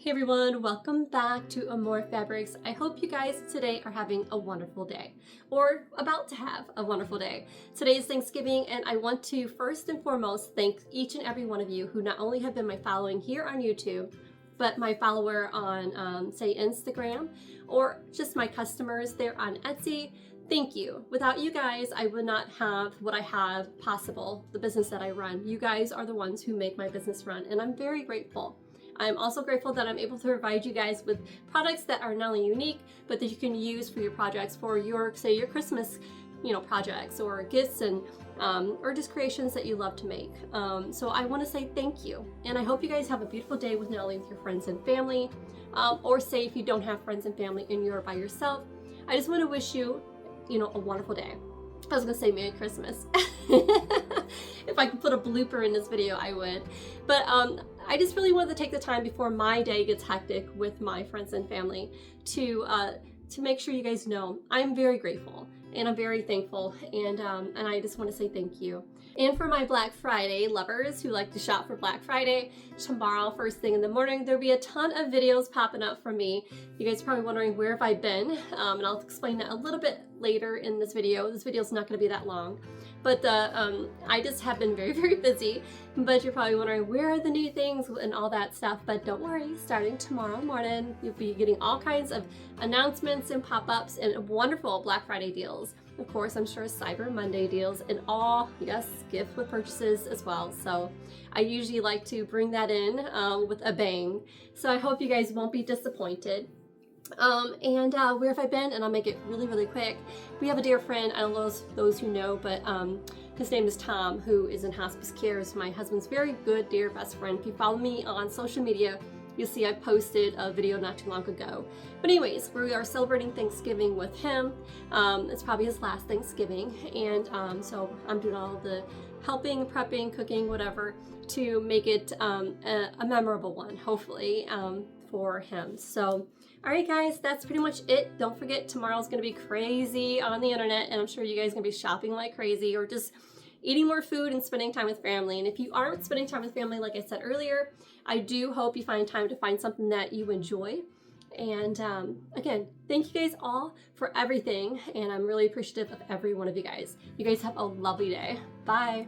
Hey everyone, welcome back to AmourFabriQues. I hope you guys today are having a wonderful day, or about to have a wonderful day. Today is Thanksgiving, and I want to first and foremost thank each and every one of you who not only have been my following here on YouTube, but my follower on, say, Instagram, or just my customers there on Etsy. Thank you. Without you guys, I would not have what I have possible, the business that I run. You guys are the ones who make my business run, and I'm very grateful. I'm also grateful that I'm able to provide you guys with products that are not only unique, but that you can use for your projects, for your, say, your Christmas, projects or gifts and or just creations that you love to make. So I want to say thank you, and I hope you guys have a beautiful day with not only with your friends and family, or say if you don't have friends and family and you're by yourself. I just want to wish you, a wonderful day. I was gonna say Merry Christmas. If I could put a blooper in this video, I would. But I just really wanted to take the time before my day gets hectic with my friends and family to make sure you guys know I'm very grateful and I'm very thankful, and I just want to say thank you. And for my Black Friday lovers who like to shop for Black Friday, tomorrow first thing in the morning there'll be a ton of videos popping up from me. You guys are probably wondering where have I been, and I'll explain that a little bit later in this video. This video is not going to be that long, but I just have been very, very busy. But you're probably wondering where are the new things and all that stuff. But don't worry, starting tomorrow morning, you'll be getting all kinds of announcements and pop-ups and wonderful Black Friday deals. Of course, I'm sure Cyber Monday deals and all, yes, gift with purchases as well. So I usually like to bring that in with a bang. So I hope you guys won't be disappointed. Where have I been? And I'll make it really, really quick. We have a dear friend, I don't know those who know, but his name is Tom, who is in hospice care. Is my husband's very good, dear best friend. If you follow me on social media, you'll see I posted a video not too long ago. But anyways, we are celebrating Thanksgiving with him. It's probably his last Thanksgiving, and so I'm doing all the helping, prepping, cooking, whatever, to make it a memorable one, hopefully, for him. So all right, guys, that's pretty much it. Don't forget, tomorrow's gonna be crazy on the internet, and I'm sure you guys are gonna be shopping like crazy or just eating more food and spending time with family. And if you aren't spending time with family, like I said earlier, I do hope you find time to find something that you enjoy. And again, thank you guys all for everything, and I'm really appreciative of every one of you guys. You guys have a lovely day. Bye.